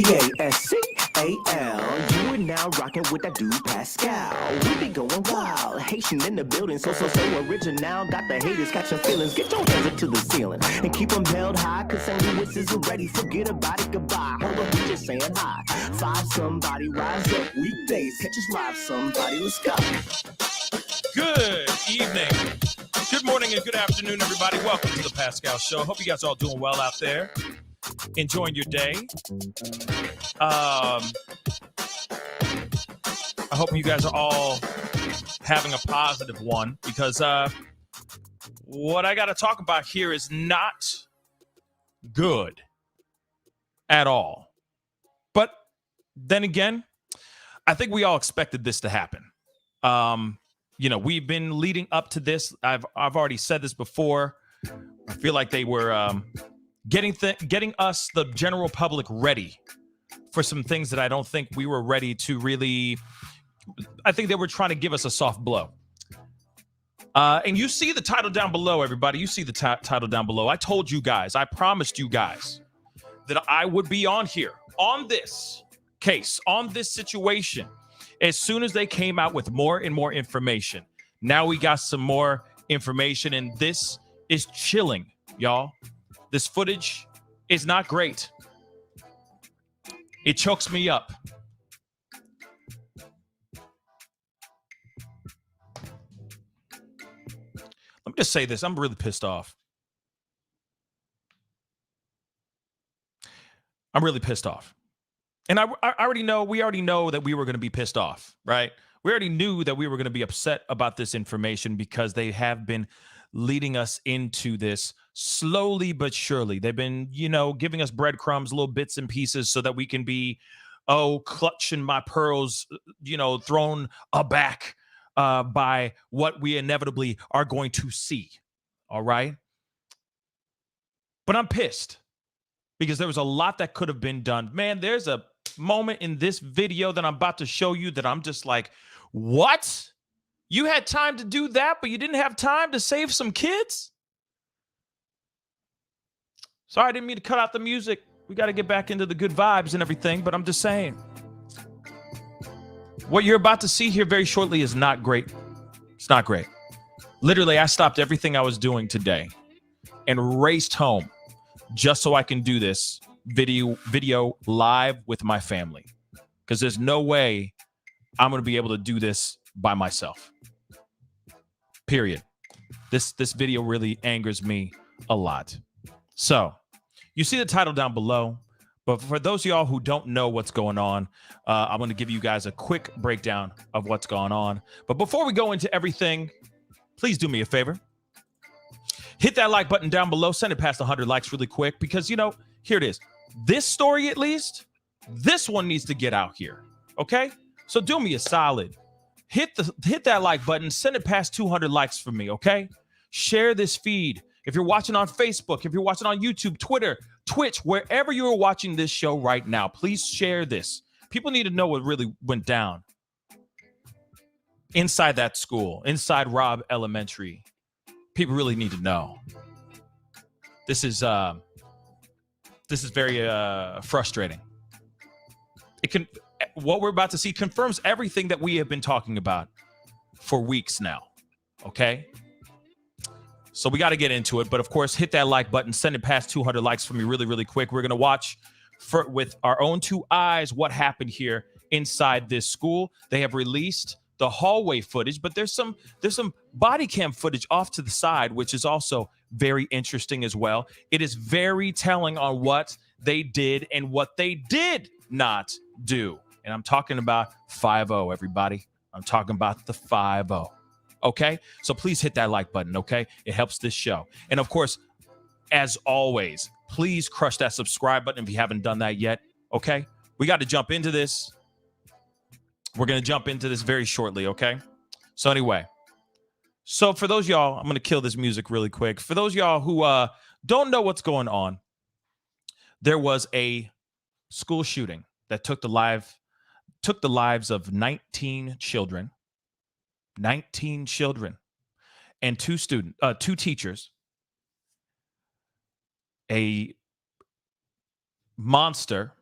Pascal. You are now rocking with that dude Pascal. We be going wild, Haitian in the building, so original. Got the haters catching feelings. Get your hands up to the ceiling and keep them held high, cause St. Louis isn't ready. Forget about it, goodbye. Hold on, we just saying hi. Five somebody, rise up weekdays. Catch us live, somebody, let's go. Good evening, good morning, and good afternoon, everybody. Welcome to the Pascal Show. Hope you guys are all doing well out there, enjoying your day. I hope you guys are all having a positive one, because what I got to talk about here is not good at all. But then again, I think we all expected this to happen. We've been leading up to this. I've already said this before. I feel like they were getting us, the general public, ready for some things that I don't think we were ready to really. I think they were trying to give us a soft blow. And you see the title down below, everybody. You see the title down below. I told you guys, I promised you guys that I would be on here, on this case, on this situation, as soon as they came out with more and more information. Now we got some more information, and this is chilling, y'all. This footage is not great. It chokes me up. Let me just say this. I'm really pissed off. I'm really pissed off. And we already know that we were going to be pissed off, right? We already knew that we were going to be upset about this information because they have been leading us into this slowly but surely. They've been, giving us breadcrumbs, little bits and pieces so that we can be, clutching my pearls, thrown aback by what we inevitably are going to see. All right. But I'm pissed because there was a lot that could have been done. Man, there's a moment in this video that I'm about to show you that I'm just like, what? You had time to do that, but you didn't have time to save some kids? Sorry, I didn't mean to cut out the music. We got to get back into the good vibes and everything, but I'm just saying. What you're about to see here very shortly is not great. It's not great. Literally, I stopped everything I was doing today and raced home just so I can do this video live with my family, because there's no way I'm going to be able to do this by myself. Period. This video really angers me a lot. So you see the title down below, but for those of y'all who don't know what's going on, I'm going to give you guys a quick breakdown of what's going on. But before we go into everything, please do me a favor. Hit that like button down below. Send it past 100 likes really quick, because, here it is. This story, at least, this one needs to get out here. Okay? So do me a solid. Hit that like button. Send it past 200 likes for me, okay? Share this feed. If you're watching on Facebook, if you're watching on YouTube, Twitter, Twitch, wherever you're watching this show right now, please share this. People need to know what really went down inside that school, inside Robb Elementary. People really need to know. This is very frustrating. What we're about to see confirms everything that we have been talking about for weeks now. Okay? So we got to get into it. But of course, hit that like button. Send it past 200 likes for me really, really quick. We're going to watch with our own two eyes what happened here inside this school. They have released the hallway footage, but there's some body cam footage off to the side, which is also very interesting as well. It is very telling on what they did and what they did not do. And I'm talking about 5-0, everybody. I'm talking about the 5-0. Okay? So please hit that like button, okay? It helps this show. And of course, as always, please crush that subscribe button if you haven't done that yet, okay? We got to jump into this. We're going to jump into this very shortly, okay? So anyway, so for those y'all, I'm going to kill this music really quick. For those y'all who don't know what's going on, there was a school shooting that took the lives of 19 children, and two teachers. A monster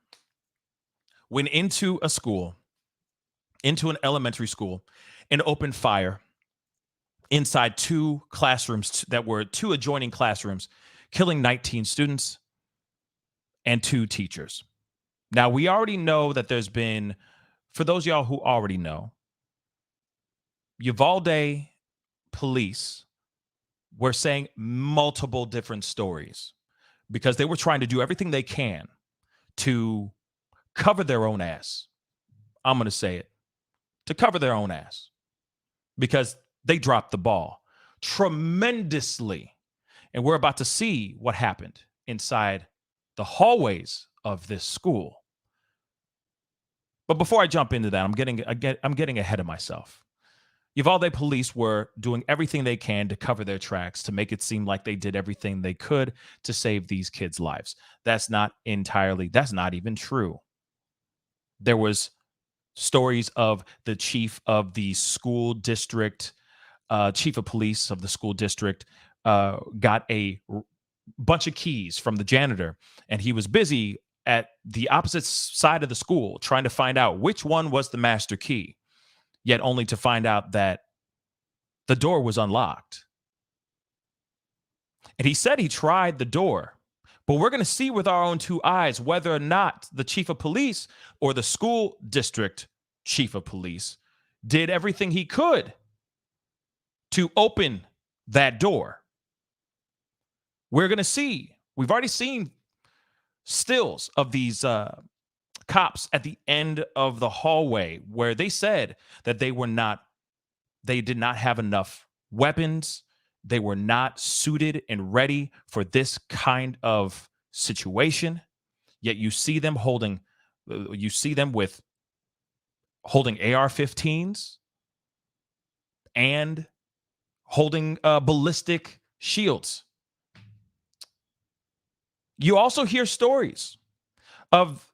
went into a school, into an elementary school, and opened fire inside two classrooms that were two adjoining classrooms, killing 19 students and two teachers. Now, we already know that there's been, for those of y'all who already know, Uvalde police were saying multiple different stories because they were trying to do everything they can to cover their own ass. I'm going to say it, to cover their own ass, because they dropped the ball tremendously. And we're about to see what happened inside the hallways of this school. But before I jump into that, I'm getting ahead of myself. Uvalde police were doing everything they can to cover their tracks, to make it seem like they did everything they could to save these kids' lives. That's not even true. There was stories of the chief of the school district, chief of police of the school district, got a bunch of keys from the janitor, and he was busy at the opposite side of the school trying to find out which one was the master key, yet only to find out that the door was unlocked. And he said he tried the door, but we're going to see with our own two eyes whether or not the chief of police or the school district chief of police did everything he could to open that door. We're going to see. We've already seen stills of these cops at the end of the hallway where they said that they did not have enough weapons. They were not suited and ready for this kind of situation. Yet you see them holding AR-15s and holding ballistic shields. You also hear stories of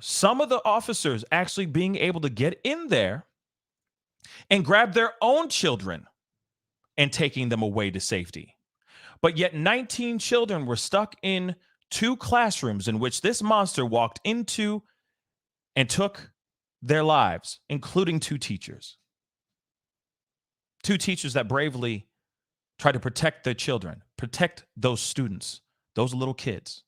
some of the officers actually being able to get in there and grab their own children and taking them away to safety. But yet 19 children were stuck in two classrooms in which this monster walked into and took their lives, including two teachers. Two teachers that bravely tried to protect their children, protect those students, those little kids.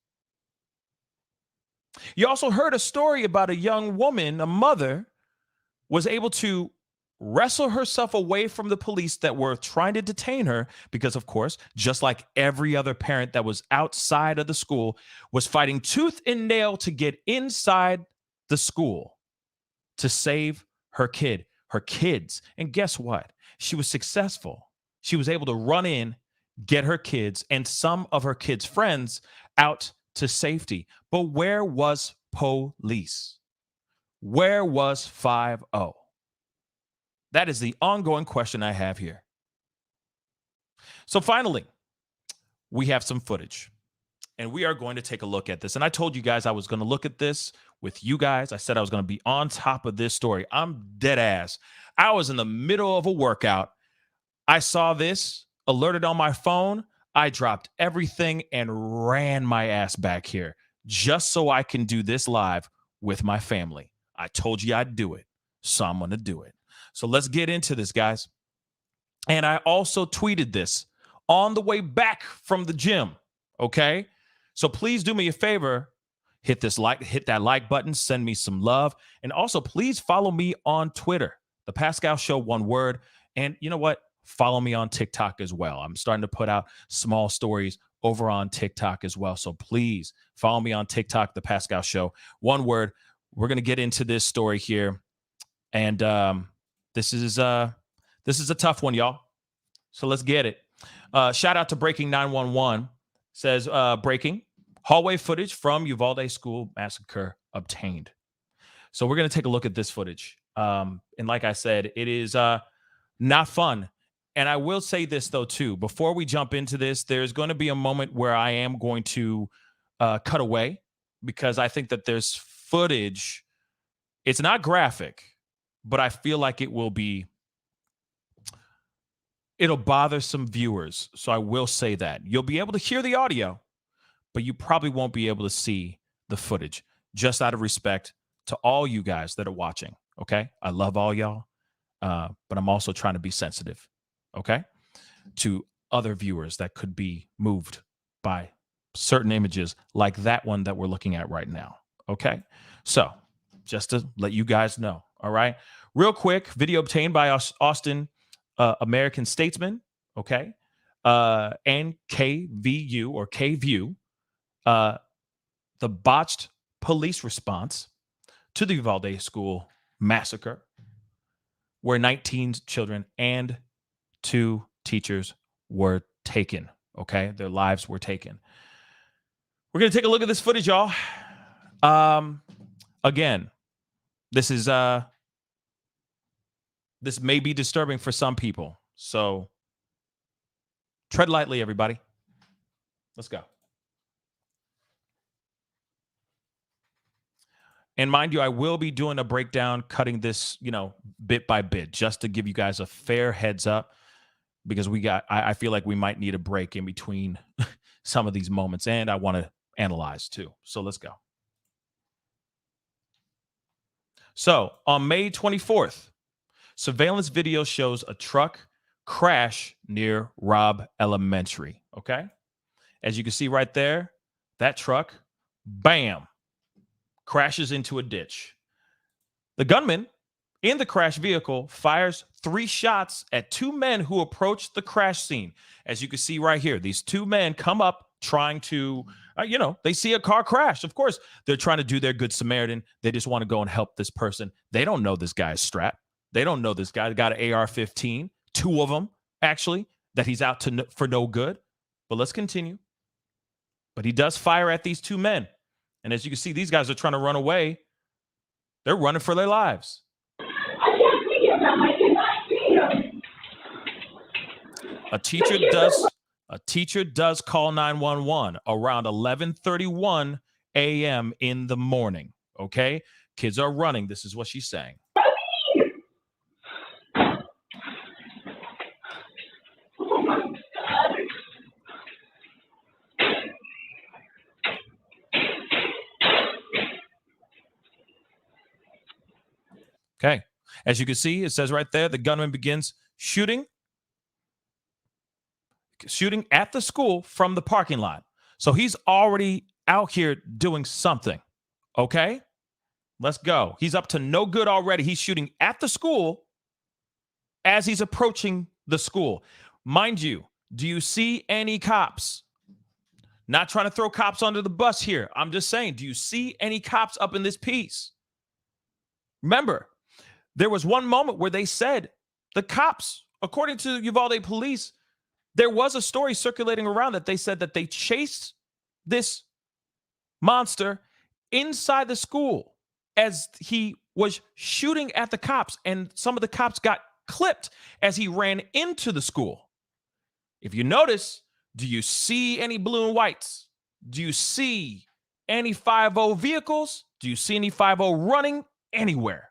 You also heard a story about a young woman, a mother, was able to wrestle herself away from the police that were trying to detain her because, of course, just like every other parent that was outside of the school, was fighting tooth and nail to get inside the school to save her kids. And guess what? She was successful. She was able to run in, get her kids and some of her kids' friends out to safety. But where was police? Where was 5-0? That is the ongoing question I have here. So finally, we have some footage, and we are going to take a look at this. And I told you guys I was going to look at this with you guys. I said I was going to be on top of this story. I'm dead ass. I was in the middle of a workout. I saw this, alerted on my phone. I dropped everything and ran my ass back here just so I can do this live with my family. I told you I'd do it, so I'm going to do it. So let's get into this, guys. And I also tweeted this on the way back from the gym, okay? So please do me a favor, hit that like button, send me some love, and also please follow me on Twitter, The Pascal Show, one word. And you know what? Follow me on TikTok as well. I'm starting to put out small stories over on TikTok as well. So please follow me on TikTok, The Pascal Show, one word. We're going to get into this story here. And this is a tough one, y'all. So let's get it. Shout out to Breaking 911. Says, breaking, hallway footage from Uvalde school massacre obtained. So we're going to take a look at this footage. And like I said, it is not fun. And I will say this, though, too. Before we jump into this, there's going to be a moment where I am going to cut away because I think that there's footage. It's not graphic, but I feel like it'll bother some viewers. So I will say that. You'll be able to hear the audio, but you probably won't be able to see the footage, just out of respect to all you guys that are watching. Okay. I love all y'all. But I'm also trying to be sensitive. Okay. To other viewers that could be moved by certain images like that one that we're looking at right now. Okay. So just to let you guys know. All right. Real quick, video obtained by Austin American Statesman. Okay. And KVU or KView, the botched police response to the Uvalde school massacre, where 19 children and 2 teachers were taken. Okay. Their lives were taken. We're going to take a look at this footage, y'all. Again, this may be disturbing for some people. So tread lightly, everybody. Let's go. And mind you, I will be doing a breakdown, cutting this, bit by bit, just to give you guys a fair heads up, because I feel like we might need a break in between some of these moments, and I want to analyze too. So let's go. So on May 24th, surveillance video shows a truck crash near Robb Elementary. Okay. As you can see right there, that truck, bam, crashes into a ditch. The gunman in the crash vehicle fires 3 shots at 2 men who approached the crash scene. As you can see right here, these 2 men come up trying to, they see a car crash. Of course, they're trying to do their good Samaritan. They just want to go and help this person. They don't know this guy's strapped. They don't know this guy got an AR-15, 2 of them, actually, that he's out for no good. But let's continue. But he does fire at these 2 men. And as you can see, these guys are trying to run away. They're running for their lives. A teacher does call 911 around 11:31 a.m. in the morning. Okay? Kids are running. This is what she's saying. Okay. As you can see, it says right there, the gunman begins shooting at the school from the parking lot. So he's already out here doing something. Okay? Let's go. He's up to no good already. He's shooting at the school as he's approaching the school. Mind you, do you see any cops? Not trying to throw cops under the bus here. I'm just saying, do you see any cops up in this piece? Remember, there was one moment where they said the cops, according to Uvalde police, there was a story circulating around that they said that they chased this monster inside the school as he was shooting at the cops, and some of the cops got clipped as he ran into the school. If you notice, do you see any blue and whites? Do you see any 5-0 vehicles? Do you see any 5-0 running anywhere?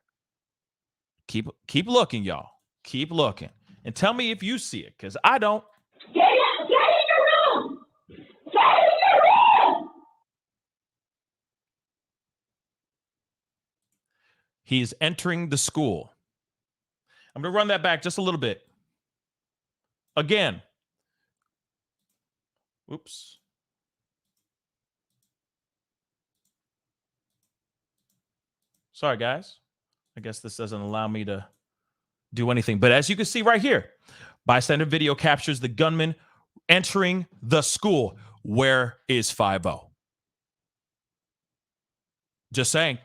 Keep looking, y'all. Keep looking. And tell me if you see it, because I don't. Get in your room! Get in your room! He is entering the school. I'm going to run that back just a little bit. Again. Oops. Sorry, guys. I guess this doesn't allow me to do anything. But as you can see right here, bystander video captures the gunman entering the school. Where is 5-0? Just saying.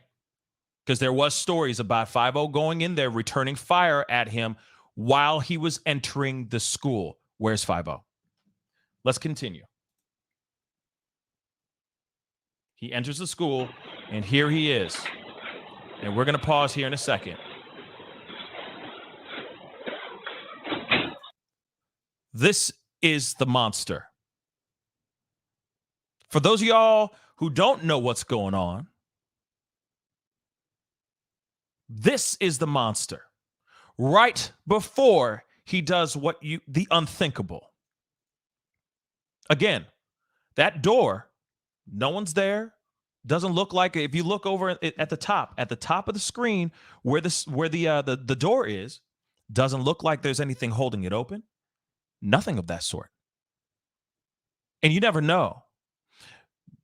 Because there was stories about 5-0 going in there, returning fire at him while he was entering the school. Where's 5-0? Let's continue. He enters the school, and here he is. And we're going to pause here in a second. This is the monster. For those of y'all who don't know what's going on, this is the monster. Right before he does the unthinkable. Again, that door, no one's there. Doesn't look like, if you look over at the top of the screen where the door is, doesn't look like there's anything holding it open. Nothing of that sort. And you never know.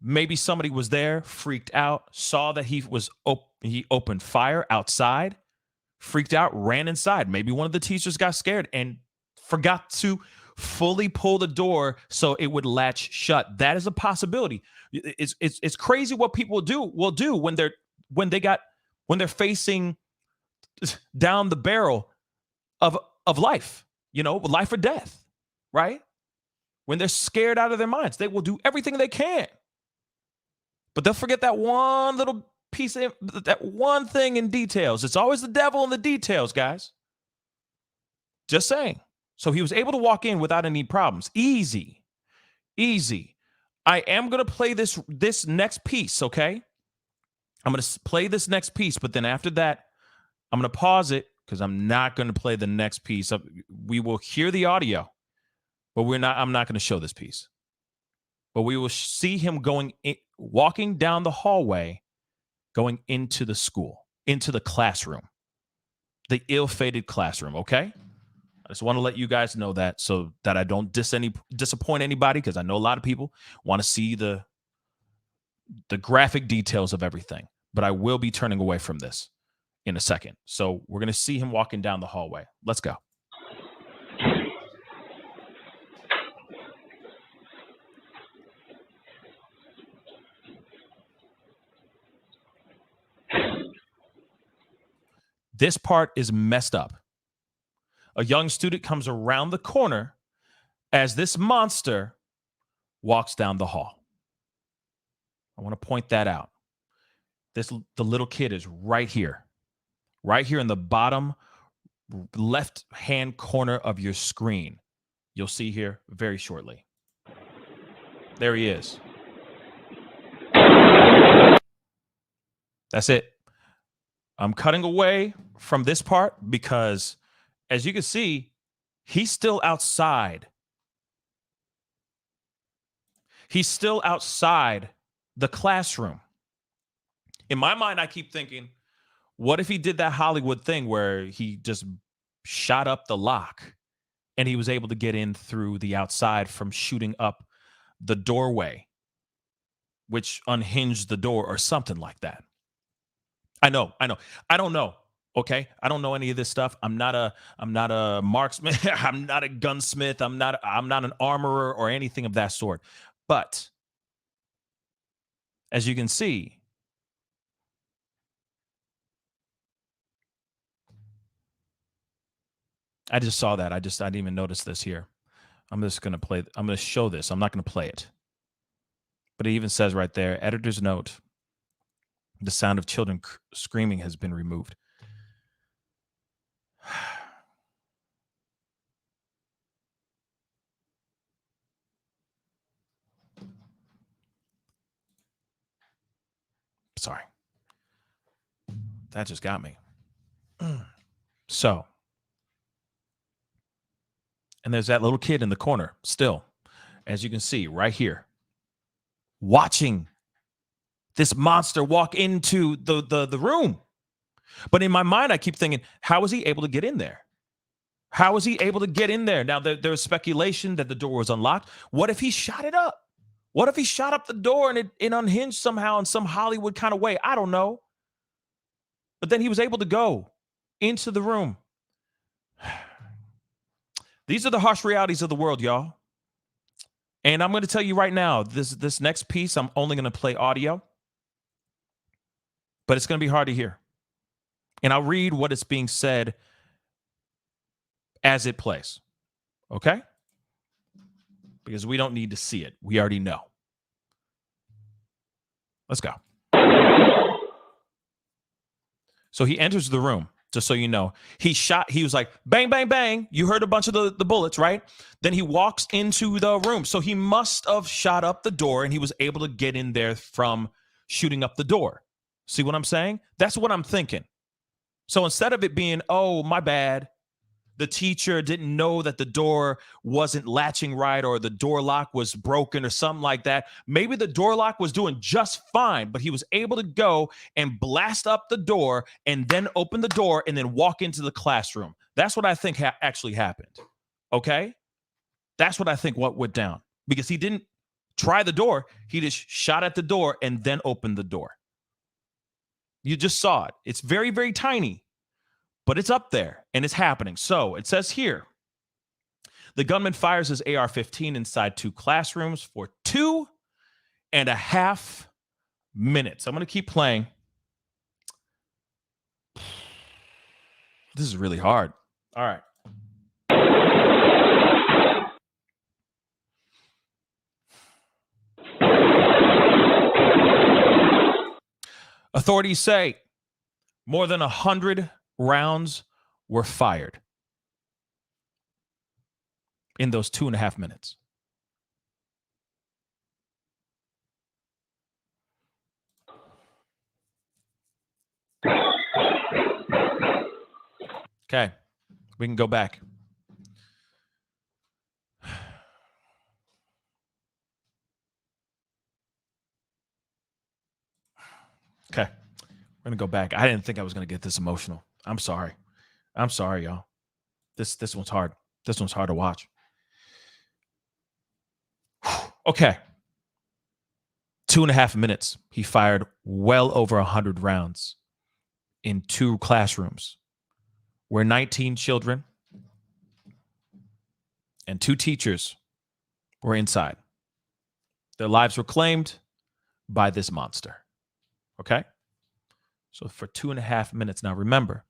Maybe somebody was there, freaked out, saw that he opened fire outside, freaked out, ran inside. Maybe one of the teachers got scared and forgot to fully pull the door so it would latch shut. That is a possibility. It's crazy what people will do when they're facing down the barrel of life, life or death, right? When they're scared out of their minds, they will do everything they can. But they'll forget that one little piece of that one thing in details. It's always the devil in the details, guys. Just saying. So he was able to walk in without any problems. Easy. I am going to play this next piece, okay? I'm going to play this next piece, but then after that, I'm going to pause it because I'm not going to play the next piece. We will hear the audio, but I'm not going to show this piece. But we will see him walking down the hallway, going into the school, into the classroom, the ill-fated classroom, okay? I just want to let you guys know that so that I don't disappoint anybody, because I know a lot of people want to see the graphic details of everything. But I will be turning away from this in a second. So we're going to see him walking down the hallway. Let's go. This part is messed up. A young student comes around the corner as this monster walks down the hall. I want to point that out. The little kid is right here in the bottom left-hand corner of your screen. You'll see here very shortly. There he is. That's it. I'm cutting away from this part because, as you can see, he's still outside. He's still outside the classroom. In my mind, I keep thinking, what if he did that Hollywood thing where he just shot up the lock and he was able to get in through the outside from shooting up the doorway, which unhinged the door or something like that. I know. I don't know. Okay. I don't know any of this stuff. I'm not a marksman. I'm not a gunsmith. I'm not an armorer or anything of that sort. But as you can see, I just saw that. I didn't even notice this here. I'm going to show this. I'm not going to play it. But it even says right there, editor's note, the sound of children screaming has been removed. Sorry. That just got me. So, and there's that little kid in the corner still, as you can see right here, watching this monster walk into the room. But in my mind, I keep thinking, how is he able to get in there? How is he able to get in there? Now, there's speculation that the door was unlocked. What if he shot it up? What if he shot up the door and it unhinged somehow in some Hollywood kind of way? I don't know. But then he was able to go into the room. These are the harsh realities of the world, y'all. And I'm going to tell you right now, this next piece, I'm only going to play audio. But it's going to be hard to hear. And I'll read what is being said as it plays. Okay? Because we don't need to see it. We already know. Let's go. So he enters the room, just so you know. He was like, bang, bang, bang. You heard a bunch of the bullets, right? Then he walks into the room. So he must have shot up the door and he was able to get in there from shooting up the door. See what I'm saying? That's what I'm thinking. So instead of it being, oh, my bad, the teacher didn't know that the door wasn't latching right or the door lock was broken or something like that. Maybe the door lock was doing just fine, but he was able to go and blast up the door and then open the door and then walk into the classroom. That's what I think actually happened. Okay? That's what I think what went down, because he didn't try the door. He just shot at the door and then opened the door. You just saw it. It's very, very tiny, but it's up there and it's happening. So it says here, the gunman fires his AR-15 inside 2 classrooms for 2.5 minutes. I'm going to keep playing. This is really hard. All right. Authorities say more than 100 rounds were fired in those 2.5 minutes. Okay, we can go back. Okay, we're gonna go back. I didn't think I was gonna get this emotional. I'm sorry. I'm sorry, y'all. This one's hard. This one's hard to watch. Okay. 2.5 minutes. He fired well over 100 rounds in 2 classrooms where 19 children and 2 teachers were inside. Their lives were claimed by this monster. Okay? So for 2.5 minutes. Now remember,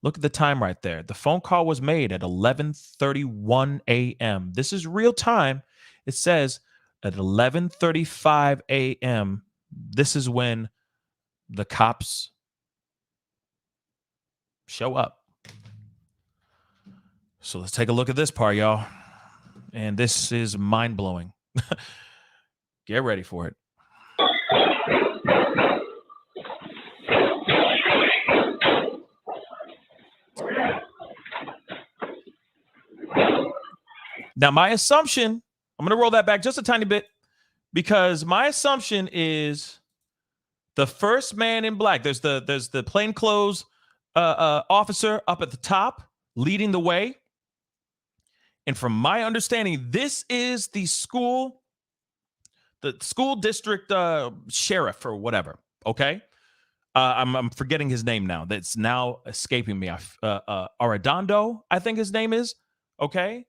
look at the time right there. The phone call was made at 11:31 a.m. This is real time. It says at 11:35 a.m., this is when the cops show up. So let's take a look at this part, y'all. And this is mind-blowing. Get ready for it. Now, my assumption, I'm going to roll that back just a tiny bit, because my assumption is the first man in black. There's the plainclothes officer up at the top leading the way. And from my understanding, this is the school district sheriff or whatever. Okay. I'm forgetting his name now. That's now escaping me. Arredondo, I think his name is. Okay.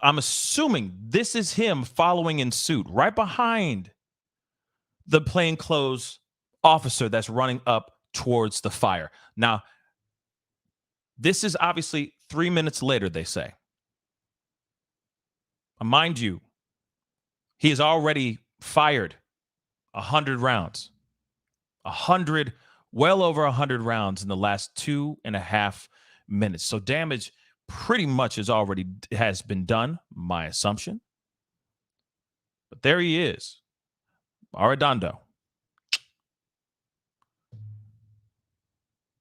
I'm assuming this is him following in suit right behind the plainclothes officer that's running up towards the fire. Now, this is obviously 3 minutes later, they say. Mind you, he has already fired 100 rounds. 100, well over 100 rounds in the last 2.5 minutes. So damage pretty much has been done, my assumption. But there he is, Arredondo.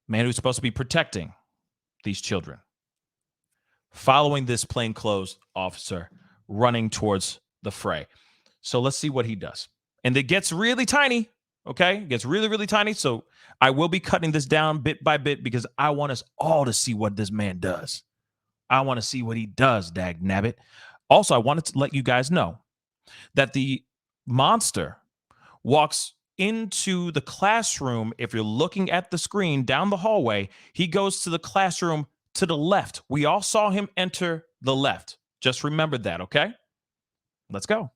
Man who's supposed to be protecting these children, following this plainclothes officer running towards the fray. So let's see what he does. And it gets really tiny, okay? It gets really, really tiny. So I will be cutting this down bit by bit because I want us all to see what this man does. I want to see what he does, dag nabbit. Also, I wanted to let you guys know that the monster walks into the classroom. If you're looking at the screen down the hallway, he goes to the classroom to the left. We all saw him enter the left. Just remember that, okay? Let's go.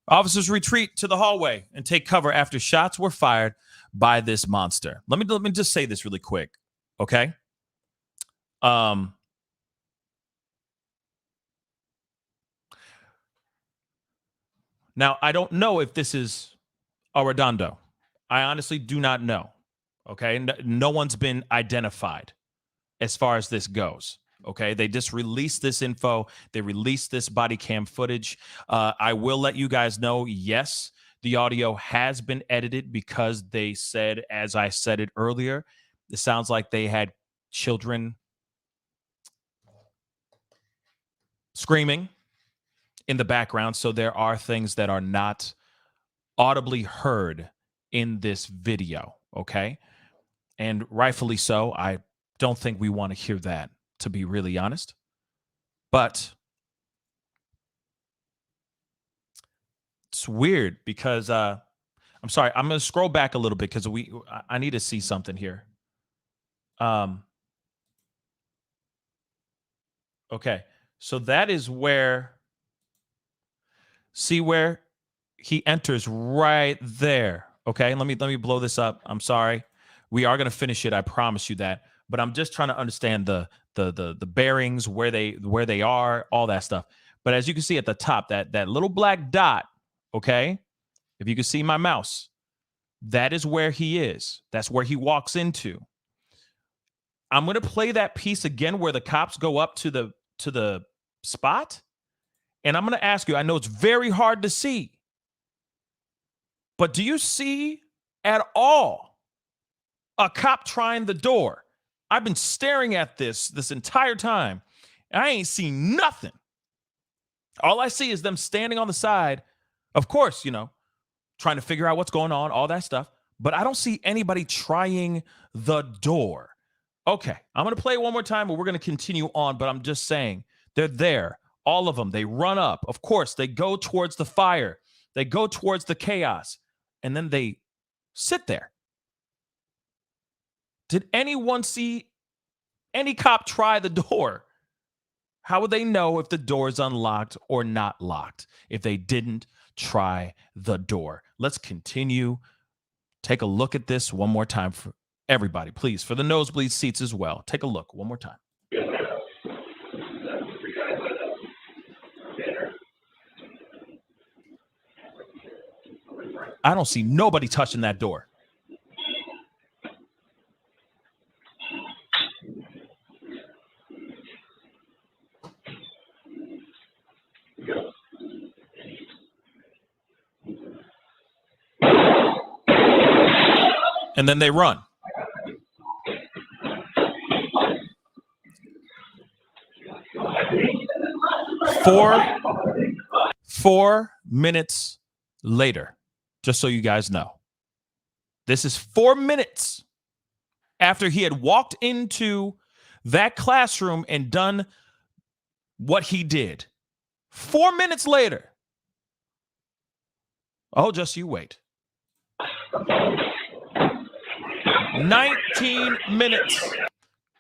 Officers retreat to the hallway and take cover after shots were fired by this monster. Let me just say this really quick, okay? Now I don't know if this is Arredondo. I honestly do not know. Okay, no one's been identified as far as this goes. Okay, they just released this info. They released this body cam footage. I will let you guys know, yes, the audio has been edited because they said, as I said it earlier, it sounds like they had children screaming in the background. So there are things that are not audibly heard in this video. Okay, and rightfully so. I don't think we want to hear that, to be really honest. But it's weird because I'm sorry, I'm going to scroll back a little bit because I need to see something here. Okay. So that is where, see where he enters right there. Okay? Let me blow this up. I'm sorry. We are going to finish it, I promise you that. But I'm just trying to understand the bearings, where they are, all that stuff. But as you can see at the top, that little black dot, okay? If you can see my mouse, that is where he is. That's where he walks into. I'm going to play that piece again where the cops go up to the spot, and I'm going to ask you, I know it's very hard to see, but do you see at all a cop trying the door? I've been staring at this entire time, and I ain't seen nothing. All I see is them standing on the side, of course, trying to figure out what's going on, all that stuff, but I don't see anybody trying the door. Okay, I'm going to play it one more time, and we're going to continue on, but I'm just saying, they're there, all of them. They run up. Of course, they go towards the fire. They go towards the chaos, and then they sit there. Did anyone see any cop try the door? How would they know if the door is unlocked or not locked if they didn't try the door? Let's continue. Take a look at this one more time for everybody, please. For the nosebleed seats as well. Take a look one more time. I don't see nobody touching that door. And then they run. Four minutes later, just so you guys know. This is 4 minutes after he had walked into that classroom and done what he did. 4 minutes later. Oh, just you wait. 19 minutes.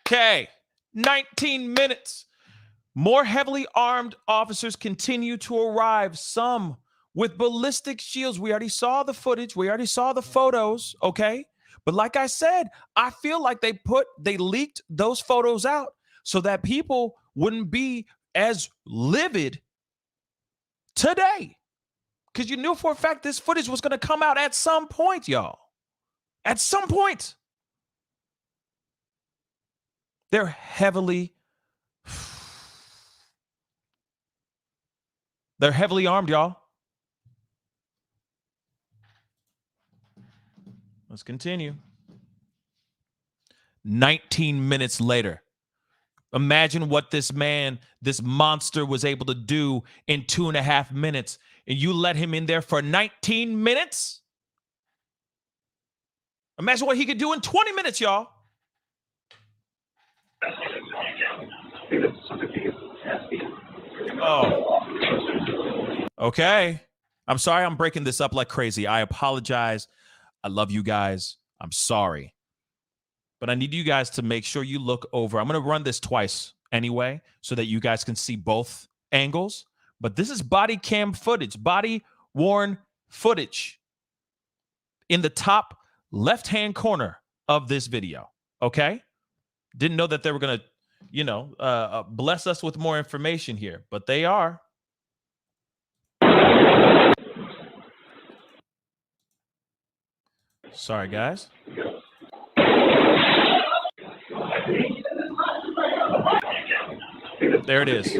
Okay, 19 minutes. More heavily armed officers continue to arrive, some with ballistic shields. We already saw the footage. We already saw the photos, okay? But like I said, I feel like they leaked those photos out so that people wouldn't be as livid today. Because you knew for a fact this footage was going to come out at some point, y'all. At some point. They're heavily armed, y'all. Let's continue. 19 minutes later. Imagine what this monster was able to do in 2.5 minutes. And you let him in there for 19 minutes? Imagine what he could do in 20 minutes, y'all. Oh. Okay. I'm sorry I'm breaking this up like crazy. I apologize. I love you guys. I'm sorry. But I need you guys to make sure you look over. I'm going to run this twice anyway so that you guys can see both angles. But this is body cam footage, body worn footage in the top left-hand corner of this video. Okay? Didn't know that they were going to, bless us with more information here, but they are. Sorry, guys. There it is.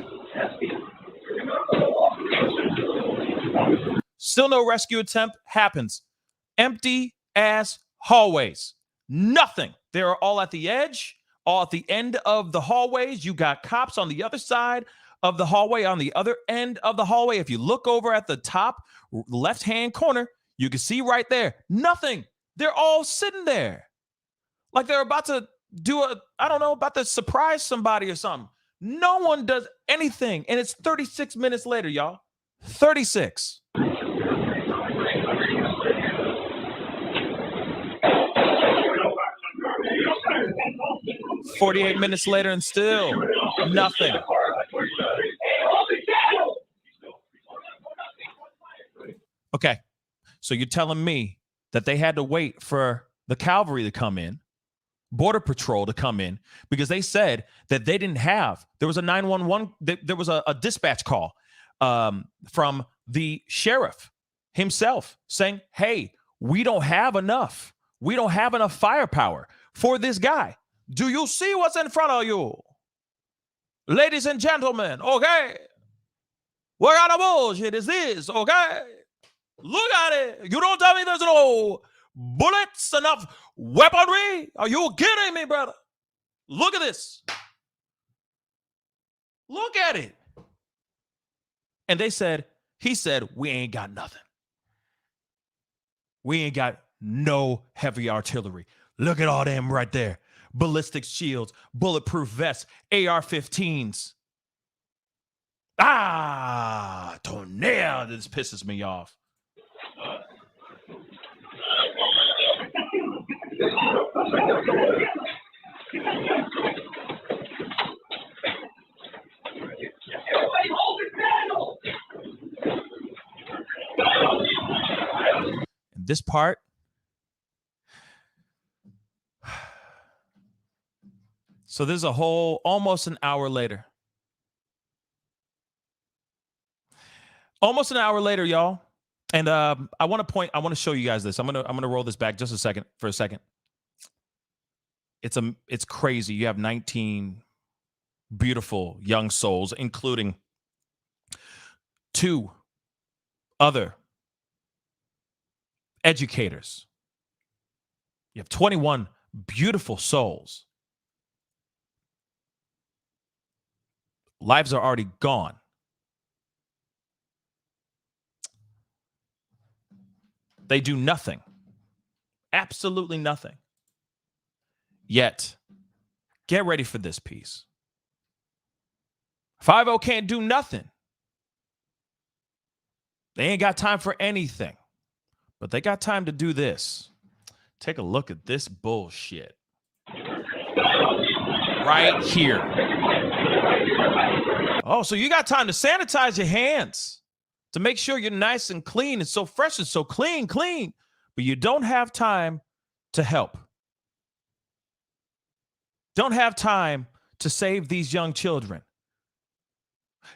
Still no rescue attempt happens. Empty ass hallways. Nothing. They're all at the edge, all at the end of the hallways. You got cops on the other side of the hallway, on the other end of the hallway. If you look over at the top left-hand corner, you can see right there, nothing. They're all sitting there. Like they're about to do about to surprise somebody or something. No one does anything. And it's 36 minutes later, y'all. 36. 48 minutes later and still nothing. Okay. So you're telling me that they had to wait for the cavalry to come in, Border Patrol to come in, because they said that they didn't have, there was a 911, there was a dispatch call from the sheriff himself saying, hey, we don't have enough. We don't have enough firepower for this guy. Do you see what's in front of you? Ladies and gentlemen, okay? What kind of bullshit is this, okay? Look at it. You don't tell me there's no bullets, enough weaponry? Are you kidding me, brother? Look at this. Look at it. And he said, we ain't got nothing. We ain't got no heavy artillery. Look at all them right there. Ballistic shields, bulletproof vests, AR-15s. Tornado. This pisses me off. And this part, so there's a whole almost an hour later. Almost an hour later, y'all. And I want to show you guys this. I'm gonna roll this back just for a second. It's crazy. You have 19 beautiful young souls, including 2 other educators. You have 21 beautiful souls. Lives are already gone. They do nothing. Absolutely nothing. Yet, get ready for this piece. 5-0 can't do nothing. They ain't got time for anything. But they got time to do this. Take a look at this bullshit. Right here. Oh, so you got time to sanitize your hands, to make sure you're nice and clean and so fresh and so clean. But you don't have time to help. Don't have time to save these young children.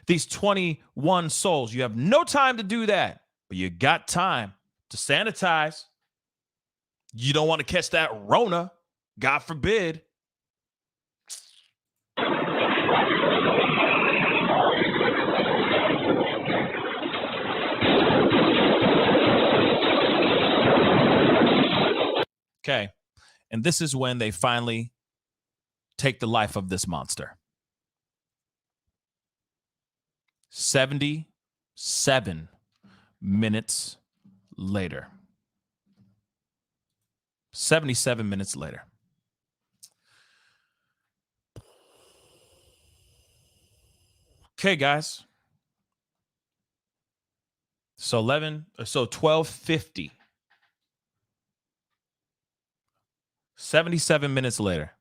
These 21 souls. You have no time to do that, but you got time to sanitize. You don't want to catch that Rona, God forbid. Okay. And this is when they finally take the life of this monster. 77 minutes later. 77 minutes later. Okay, guys. So 12:50. 77 minutes later,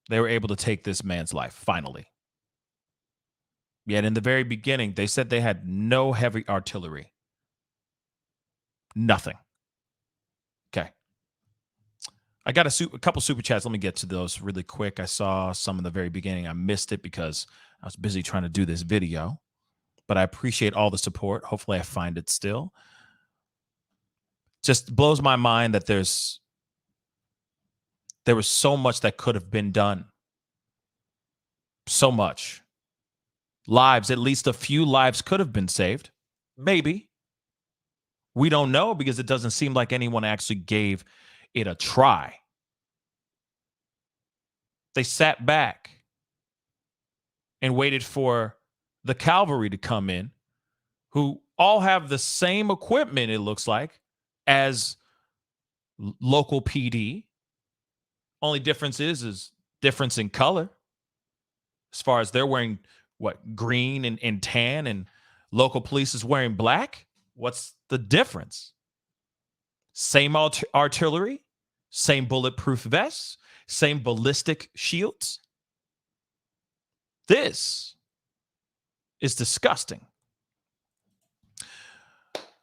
they were able to take this man's life, finally. Yet in the very beginning, they said they had no heavy artillery. Nothing. Okay. I got a couple super chats. Let me get to those really quick. I saw some in the very beginning. I missed it because I was busy trying to do this video, but I appreciate all the support. Hopefully I find it still. Just blows my mind that there was so much that could have been done. So much. Lives, at least a few lives could have been saved. Maybe. We don't know because it doesn't seem like anyone actually gave it a try. They sat back and waited for the cavalry to come in, who all have the same equipment, it looks like, as local PD. Only difference is difference in color. As far as they're wearing, green and tan, and local police is wearing black? What's the difference? Same artillery, same bulletproof vests, same ballistic shields. This is disgusting.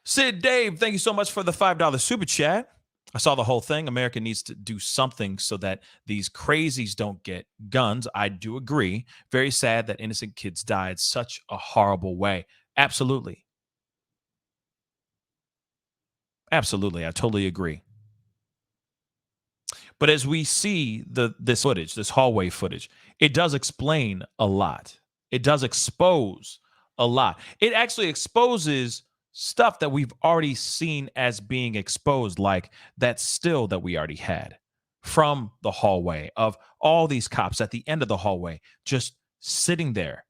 Sid Dave, thank you so much for the $5 super chat. I saw the whole thing. America needs to do something so that these crazies don't get guns. I do agree. Very sad that innocent kids died such a horrible way. Absolutely. Absolutely. I totally agree. But as we see this footage, this hallway footage, it does explain a lot. It does expose a lot. It actually exposes stuff that we've already seen as being exposed, like that still that we already had from the hallway of all these cops at the end of the hallway, just sitting there,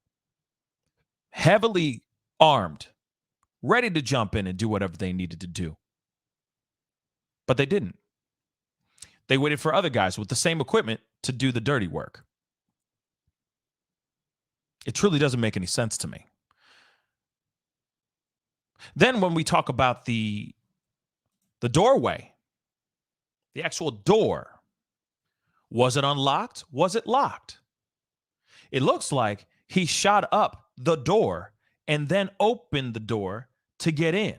heavily armed, ready to jump in and do whatever they needed to do. But they didn't. They waited for other guys with the same equipment to do the dirty work. It truly doesn't make any sense to me. Then when we talk about the doorway, the actual door, was it unlocked? Was it locked? It looks like he shot up the door and then opened the door to get in.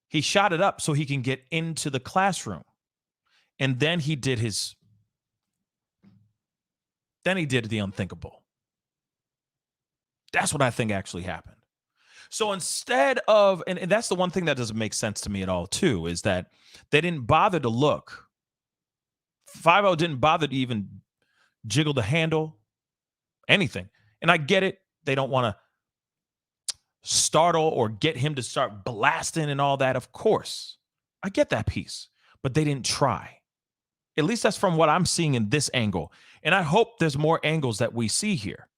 He shot it up so he can get into the classroom. And then he did the unthinkable. That's what I think actually happened. So instead of, and that's the one thing that doesn't make sense to me at all, too, is that they didn't bother to look. 5-0 didn't bother to even jiggle the handle, anything. And I get it. They don't want to startle or get him to start blasting and all that. Of course, I get that piece, but they didn't try. At least that's from what I'm seeing in this angle. And I hope there's more angles that we see here,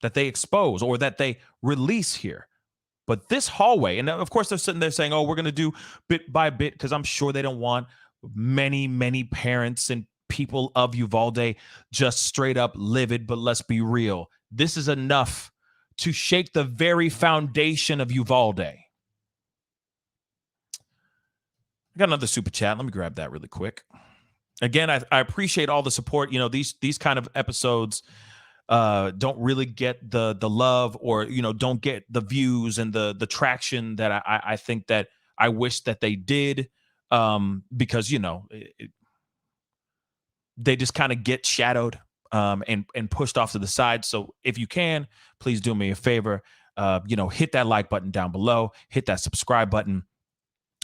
that they expose or that they release here. But this hallway, and of course they're sitting there saying, oh, we're going to do bit by bit, because I'm sure they don't want many, many parents and people of Uvalde just straight up livid. But let's be real. This is enough to shake the very foundation of Uvalde. I got another super chat. Let me grab that really quick. Again, I appreciate all the support. You know, these kind of episodes don't really get the love, or don't get the views and the traction that I think that I wish that they did, because they just kind of get shadowed and pushed off to the side. So if you can, please do me a favor, hit that like button down below, hit that subscribe button.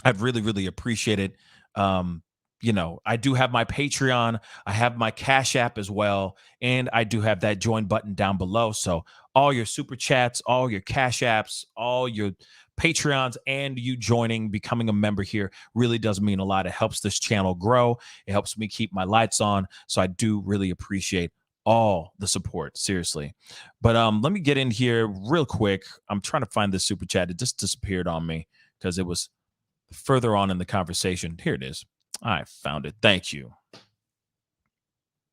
I'd really, really appreciate it. I do have my Patreon. I have my Cash App as well. And I do have that join button down below. So all your super chats, all your Cash Apps, all your Patreons, and you becoming a member here really does mean a lot. It helps this channel grow. It helps me keep my lights on. So I do really appreciate all the support, seriously. But let me get in here real quick. I'm trying to find this super chat. It just disappeared on me because it was further on in the conversation. Here it is. I found it. Thank you.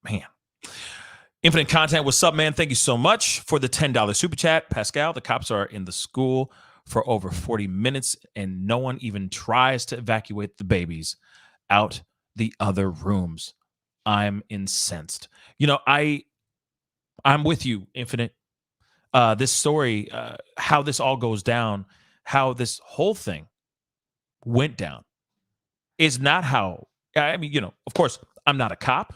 Man. Infinite Content, what's up, man? Thank you so much for the $10 super chat. Pascal, the cops are in the school for over 40 minutes, and no one even tries to evacuate the babies out the other rooms. I'm incensed. I'm with you, Infinite. This story, how this all goes down, how this whole thing went down is not how, I mean, of course, I'm not a cop,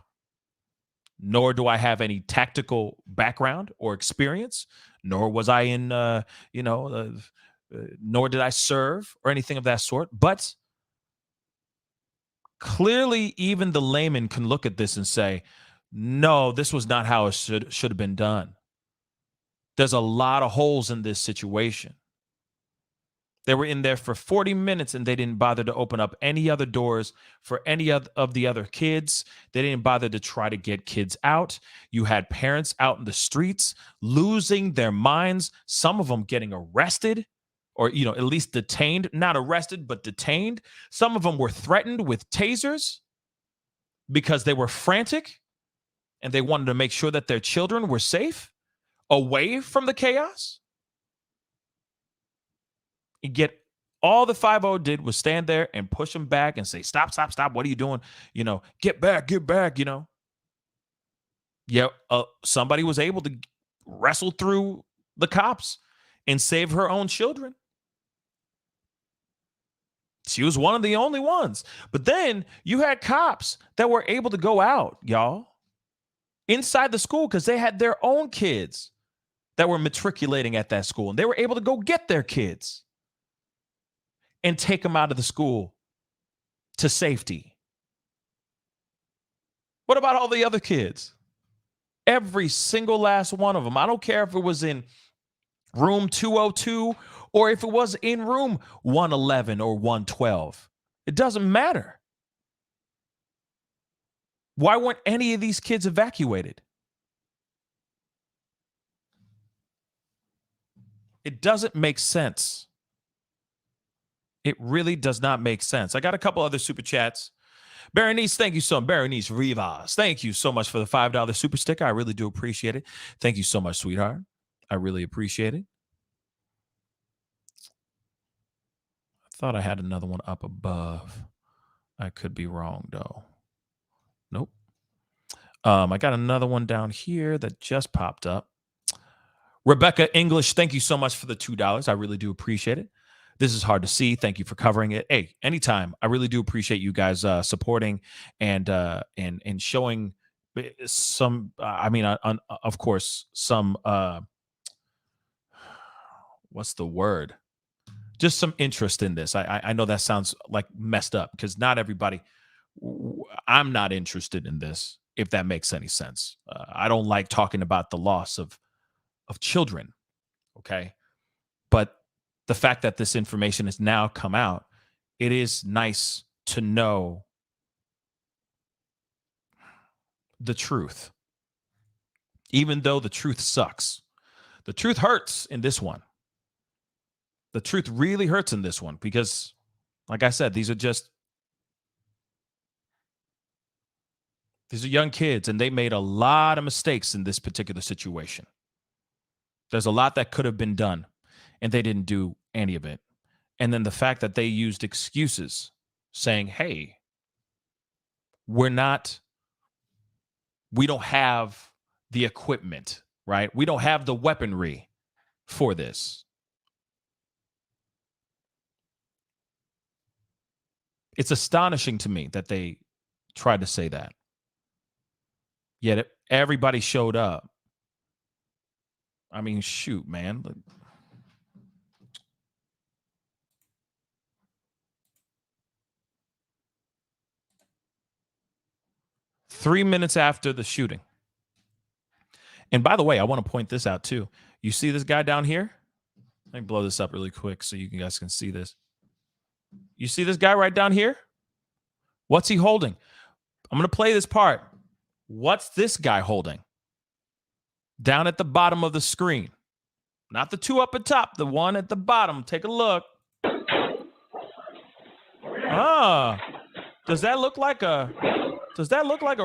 nor do I have any tactical background or experience, nor was I in, nor did I serve or anything of that sort. But clearly, even the layman can look at this and say, no, this was not how it should have been done. There's a lot of holes in this situation. They were in there for 40 minutes and they didn't bother to open up any other doors for any of the other kids. They didn't bother to try to get kids out. You had parents out in the streets losing their minds, some of them getting arrested or, at least detained, not arrested, but detained. Some of them were threatened with tasers because they were frantic and they wanted to make sure that their children were safe away from the chaos. You get all the 5-0 did was stand there and push him back and say, stop, stop, stop. What are you doing? Get back, Yeah, somebody was able to wrestle through the cops and save her own children. She was one of the only ones. But then you had cops that were able to go out, y'all, inside the school because they had their own kids that were matriculating at that school. And they were able to go get their kids and take them out of the school to safety. What about all the other kids? Every single last one of them. I don't care if it was in room 202 or if it was in room 111 or 112. It doesn't matter. Why weren't any of these kids evacuated? It doesn't make sense. It really does not make sense. I got a couple other super chats. Berenice, thank you so much. Berenice Rivas, thank you so much for the $5 super sticker. I really do appreciate it. Thank you so much, sweetheart. I really appreciate it. I thought I had another one up above. I could be wrong, though. Nope. I got another one down here that just popped up. Rebecca English, thank you so much for the $2. I really do appreciate it. This is hard to see. Thank you for covering it. Hey, anytime. I really do appreciate you guys supporting and showing some. Of course, some. What's the word? Just some interest in this. I know that sounds like messed up because not everybody. I'm not interested in this. If that makes any sense, I don't like talking about the loss of children. Okay, but the fact that this information has now come out, it is nice to know the truth. Even though the truth sucks. The truth hurts in this one. The truth really hurts in this one because, like I said, these are young kids and they made a lot of mistakes in this particular situation. There's a lot that could have been done. And they didn't do any of it. And then the fact that they used excuses saying, hey, we don't have the equipment, right? We don't have the weaponry for this. It's astonishing to me that they tried to say that. Yet everybody showed up. I mean, shoot, man. 3 minutes after the shooting. And by the way, I want to point this out too. You see this guy down here? Let me blow this up really quick so you guys can see this. You see this guy right down here? What's he holding? I'm going to play this part. What's this guy holding? Down at the bottom of the screen. Not the two up at top, the one at the bottom. Take a look. Ah, does that look like a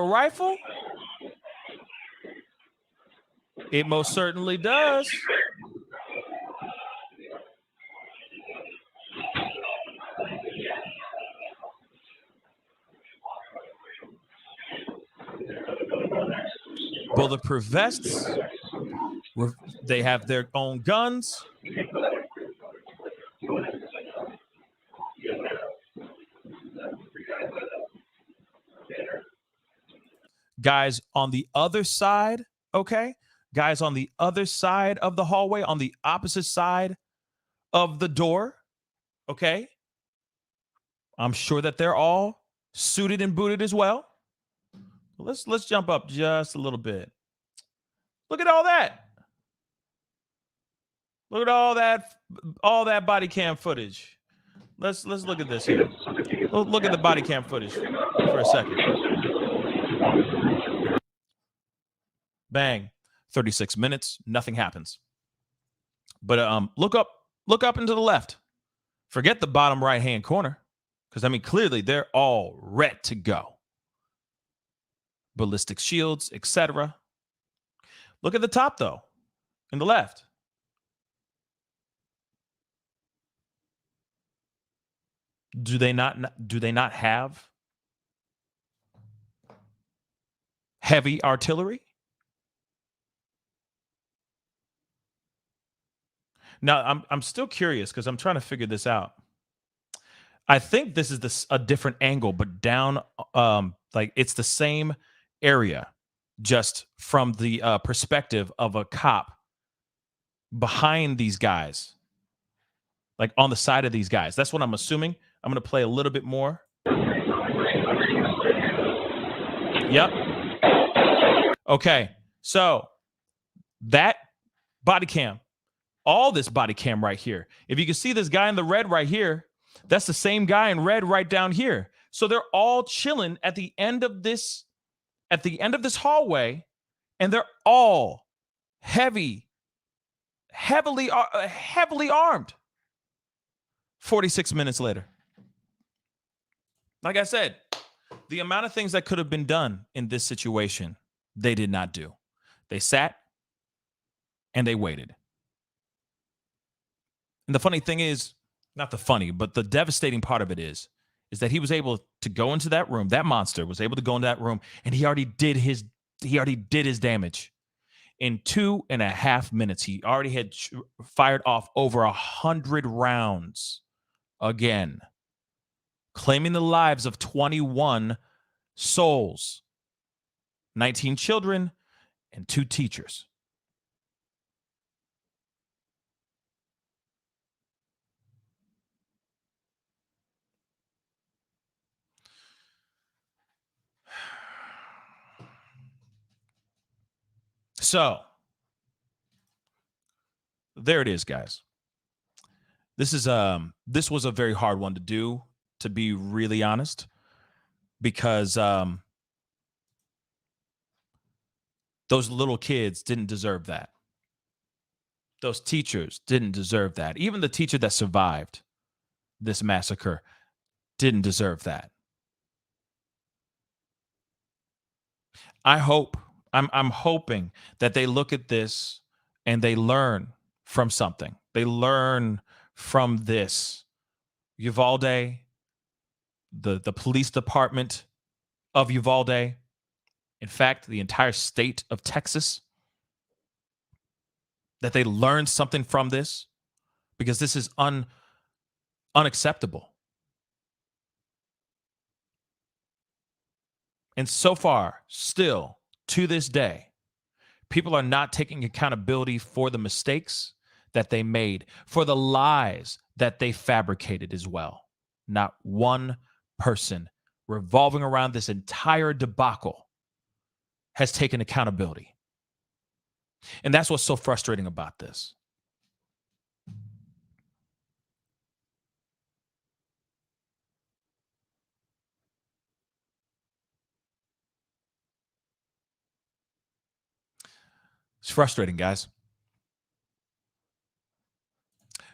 rifle? It most certainly does. Bulletproof vests. They have their own guns. guys on the other side, okay? Guys on the other side of the hallway, on the opposite side of the door, okay? I'm sure that they're all suited and booted as well. Let's jump up just a little bit. Look at all that. Look at all that body cam footage. Let's look at this here. Look at the body cam footage for a second. Bang. 36 minutes, nothing happens. But look up and to the left. Forget the bottom right-hand corner, because I mean clearly they're all ready to go. Ballistic shields, etc. Look at the top though, in the left. Do they not have heavy artillery? Now, I'm still curious because I'm trying to figure this out. I think this is a different angle, but down, like it's the same area, just from the perspective of a cop behind these guys, like on the side of these guys. That's what I'm assuming. I'm going to play a little bit more. Yep. Okay. So that body cam, all this body cam right here. If you can see this guy in the red right here, that's the same guy in red right down here. So they're all chilling at the end of this hallway, and they're all heavily armed. 46 minutes later. Like I said, the amount of things that could have been done in this situation, they did not do. They sat and they waited. And the funny thing is, not the funny, but the devastating part of it is that he was able to go into that room. That monster was able to go into that room, and he already did his damage. In 2.5 minutes, he already had fired off over 100 rounds again, claiming the lives of 21 souls, 19 children, and 2 teachers. So, there it is, guys. This was a very hard one to do, to be really honest, because those little kids didn't deserve that. Those teachers didn't deserve that. Even the teacher that survived this massacre didn't deserve that. I'm hoping that they look at this and they learn from something. They learn from this. Uvalde, the police department of Uvalde, in fact, the entire state of Texas, that they learned something from this, because this is unacceptable. And so far, still, to this day, people are not taking accountability for the mistakes that they made, for the lies that they fabricated as well. Not one person revolving around this entire debacle has taken accountability. And that's what's so frustrating about this. It's frustrating, guys.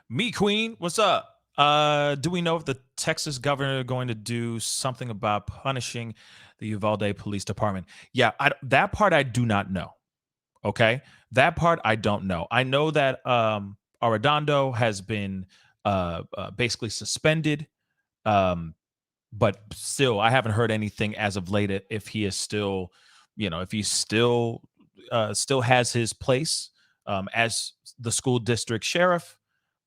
Me Queen, what's up? Do we know if the Texas governor is going to do something about punishing the Uvalde Police Department? Yeah, that part I do not know. Okay, that part I don't know. I know that Arredondo has been basically suspended, but still, I haven't heard anything as of late. If he is still, if he still has his place as the school district sheriff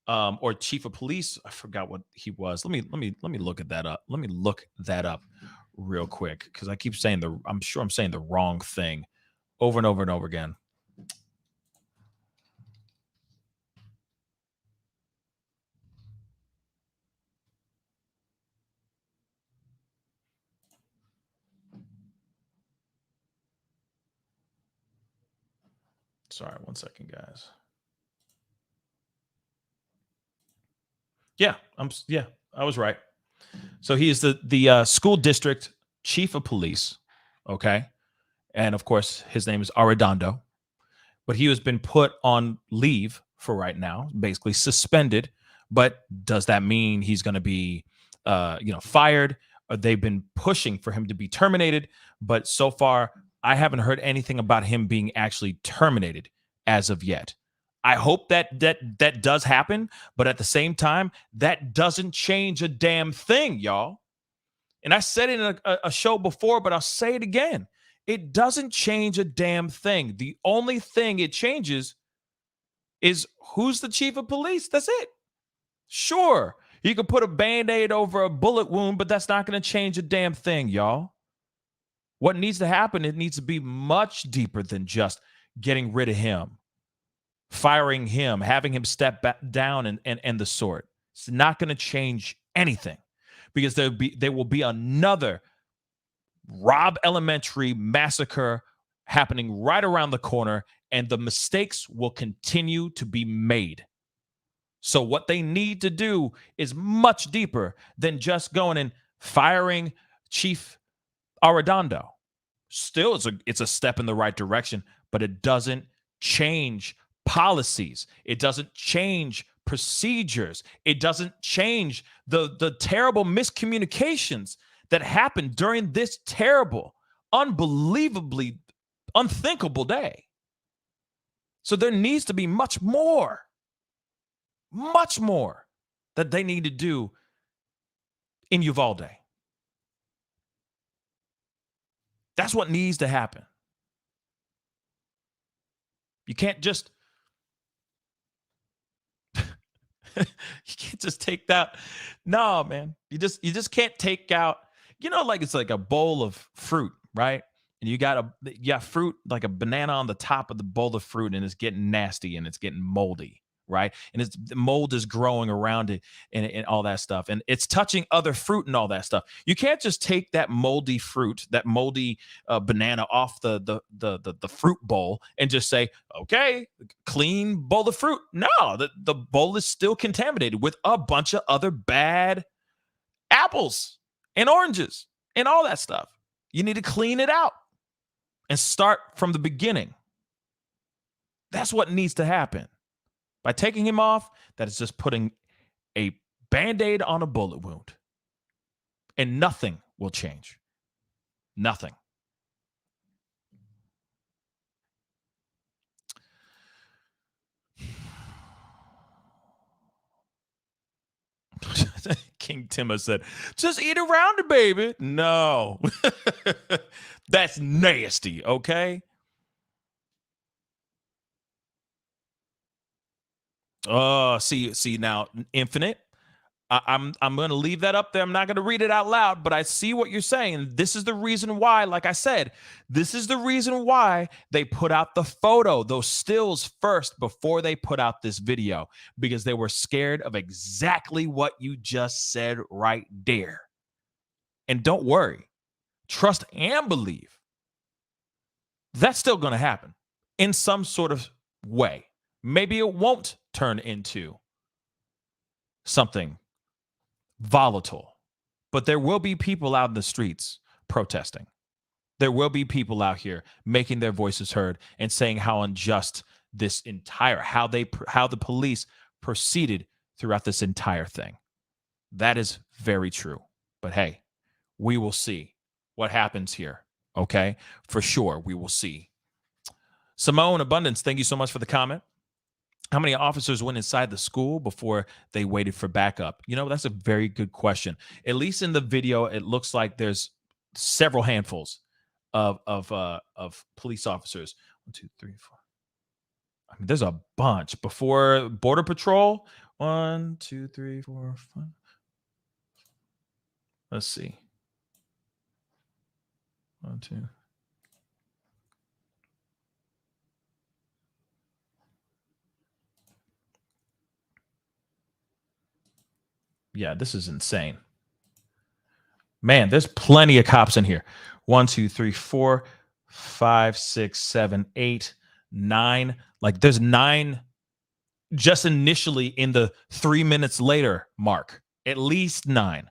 or chief of police. I forgot what he was. Let me look at that up. Let me look that up real quick because I keep saying I'm sure I'm saying the wrong thing over and over and over again. Sorry, 1 second, guys. Yeah, I was right. So he is the school district chief of police. Okay, and of course his name is Arredondo, but he has been put on leave for right now, basically suspended. But does that mean he's going to be, fired? They've been pushing for him to be terminated, but so far I haven't heard anything about him being actually terminated as of yet. I hope that does happen, but at the same time, that doesn't change a damn thing, y'all. And I said it in a show before, but I'll say it again. It doesn't change a damn thing. The only thing it changes is who's the chief of police. That's it. Sure, you could put a Band-Aid over a bullet wound, but that's not going to change a damn thing, y'all. What needs to happen, it needs to be much deeper than just getting rid of him, firing him, having him step back down and the sort. It's not going to change anything because there will be another Robb Elementary massacre happening right around the corner, and the mistakes will continue to be made. So what they need to do is much deeper than just going and firing Chief Arredondo. Still, it's a step in the right direction, but it doesn't change policies. It doesn't change procedures. It doesn't change the terrible miscommunications that happened during this terrible, unbelievably unthinkable day. So there needs to be much more that they need to do in Uvalde. That's what needs to happen. You can't just take that. No, man. You just can't take out, like it's like a bowl of fruit, right? And you got fruit, like a banana on the top of the bowl of fruit, and it's getting nasty and it's getting moldy, right? And the mold is growing around it and all that stuff. And it's touching other fruit and all that stuff. You can't just take that moldy fruit, that moldy banana off the fruit bowl and just say, okay, clean bowl of fruit. No, the bowl is still contaminated with a bunch of other bad apples and oranges and all that stuff. You need to clean it out and start from the beginning. That's what needs to happen. By taking him off, that is just putting a Band-Aid on a bullet wound. And nothing will change. Nothing. King Timma said, just eat around it, baby. No. That's nasty, okay? Oh, see now, Infinite. I'm going to leave that up there. I'm not going to read it out loud, but I see what you're saying. This is the reason why, like I said, this is the reason why they put out the photo, those stills first before they put out this video, because they were scared of exactly what you just said right there. And don't worry, trust and believe. That's still going to happen in some sort of way. Maybe it won't turn into something volatile, but there will be people out in the streets protesting. There will be people out here making their voices heard and saying how unjust this entire, how the police proceeded throughout this entire thing. That is very true. But hey, we will see what happens here. Okay, for sure, we will see. Simone Abundance, thank you so much for the comment. How many officers went inside the school before they waited for backup? That's a very good question. At least in the video, it looks like there's several handfuls of police officers. 1, 2, 3, 4. I mean, there's a bunch before Border Patrol. 1, 2, 3, 4, 5. Let's see. 1, 2. Yeah, this is insane. Man, there's plenty of cops in here. 1, 2, 3, 4, 5, 6, 7, 8, 9. Like there's 9 just initially in the 3 minutes later mark. At least 9.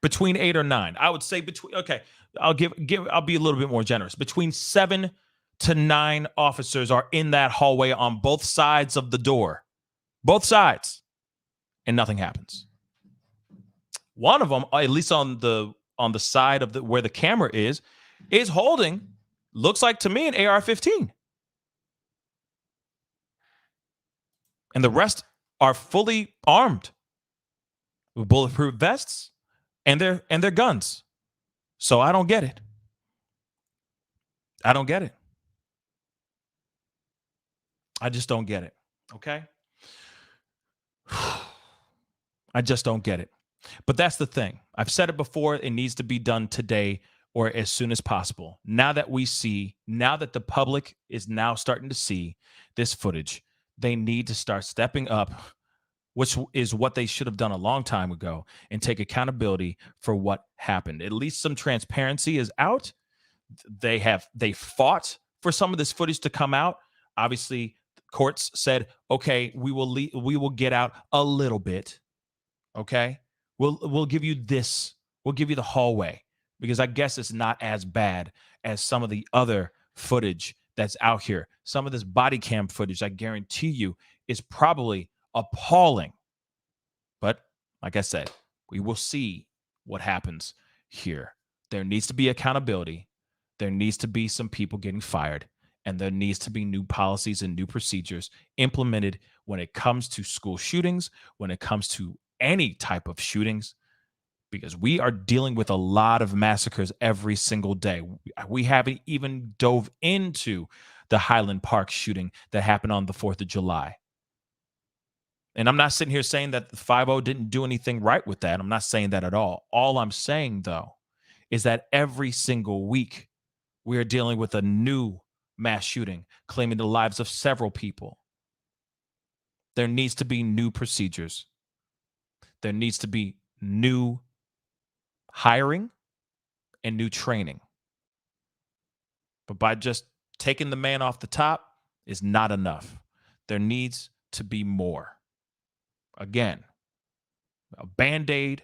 Between 8 or 9. I would say between, okay, I'll be a little bit more generous. Between 7 to 9 officers are in that hallway on both sides of the door. Both sides. And nothing happens. One of them, at least on the side of where the camera is holding, looks like to me, an AR-15. And the rest are fully armed with bulletproof vests and their guns. So I don't get it. I don't get it. I just don't get it. Okay? I just don't get it. But that's the thing. I've said it before. It needs to be done today or as soon as possible. Now that the public is now starting to see this footage, they need to start stepping up, which is what they should have done a long time ago, and take accountability for what happened. At least some transparency is out. They fought for some of this footage to come out. Obviously, courts said, okay, we will get out a little bit. Okay, we'll give you this. We'll give you the hallway because I guess it's not as bad as some of the other footage that's out here. Some of this body cam footage, I guarantee you, is probably appalling. But like I said, we will see what happens here. There needs to be accountability. There needs to be some people getting fired. And there needs to be new policies and new procedures implemented when it comes to school shootings, when it comes to any type of shootings, because we are dealing with a lot of massacres every single day. We haven't even dove into the Highland Park shooting that happened on the 4th of July. And I'm not sitting here saying that the 5-0 didn't do anything right with that. I'm not saying that at all. All I'm saying, though, is that every single week we are dealing with a new mass shooting, claiming the lives of several people. There needs to be new procedures. There needs to be new hiring and new training. But by just taking the man off the top is not enough. There needs to be more. Again, a Band-Aid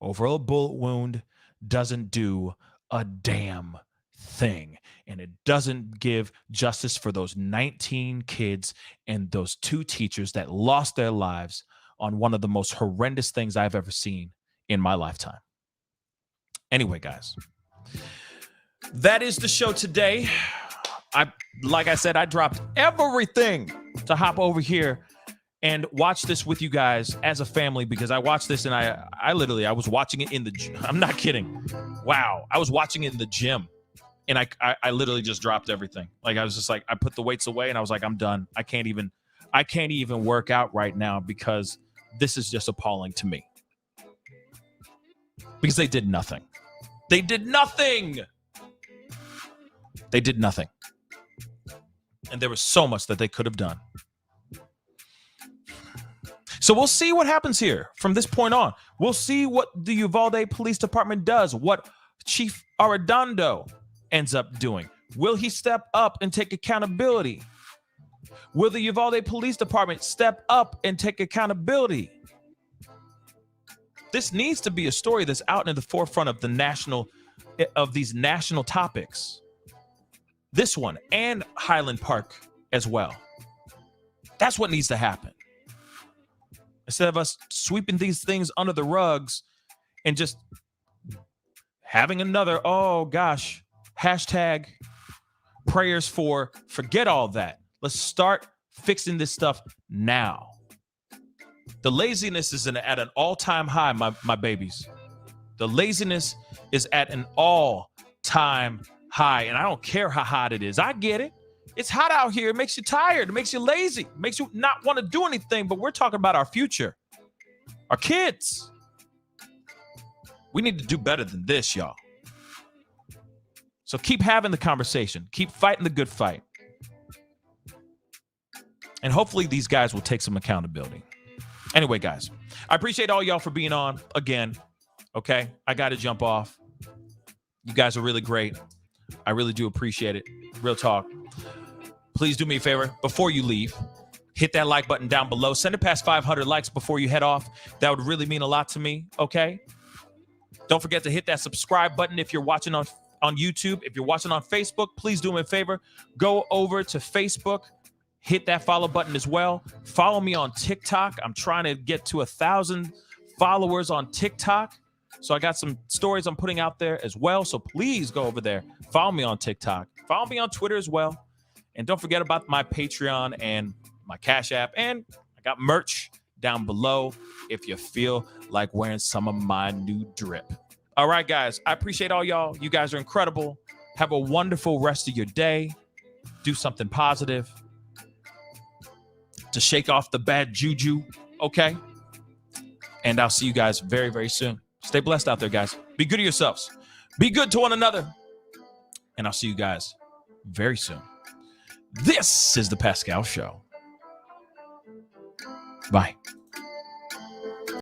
over a bullet wound doesn't do a damn thing. And it doesn't give justice for those 19 kids and those 2 teachers that lost their lives on one of the most horrendous things I've ever seen in my lifetime. Anyway, guys, that is the show today. Like I said, I dropped everything to hop over here and watch this with you guys as a family, because I watched this and I was watching it in the gym. I'm not kidding. Wow. I was watching it in the gym and I literally just dropped everything. Like I was just like, I put the weights away and I was like, I'm done. I can't even work out right now because this is just appalling to me. Because they did nothing. They did nothing. They did nothing. And there was so much that they could have done. So we'll see what happens here from this point on. We'll see what the Uvalde Police Department does, what Chief Arredondo ends up doing. Will he step up and take accountability? Will the Uvalde Police Department step up and take accountability? This needs to be a story that's out in the forefront of these national topics. This one and Highland Park as well. That's what needs to happen. Instead of us sweeping these things under the rugs and just having another, oh gosh, hashtag prayers for, forget all that. Let's start fixing this stuff now. The laziness is at an all-time high, my babies. The laziness is at an all-time high, and I don't care how hot it is. I get it. It's hot out here. It makes you tired. It makes you lazy. It makes you not want to do anything, but we're talking about our future, our kids. We need to do better than this, y'all. So keep having the conversation. Keep fighting the good fight. And hopefully these guys will take some accountability. Anyway, guys, I appreciate all y'all for being on again. Okay, I got to jump off. You guys are really great. I really do appreciate it. Real talk. Please do me a favor before you leave. Hit that like button down below. Send it past 500 likes before you head off. That would really mean a lot to me, okay? Don't forget to hit that subscribe button if you're watching on YouTube. If you're watching on Facebook, please do me a favor. Go over to Facebook. Hit that follow button as well. Follow me on TikTok. I'm trying to get to 1,000 followers on TikTok. So I got some stories I'm putting out there as well. So please go over there. Follow me on TikTok. Follow me on Twitter as well. And don't forget about my Patreon and my Cash App. And I got merch down below if you feel like wearing some of my new drip. All right, guys. I appreciate all y'all. You guys are incredible. Have a wonderful rest of your day. Do something positive to shake off the bad juju, okay? And I'll see you guys very, very soon. Stay blessed out there, guys. Be good to yourselves. Be good to one another. And I'll see you guys very soon. This is The Pascal Show. Bye.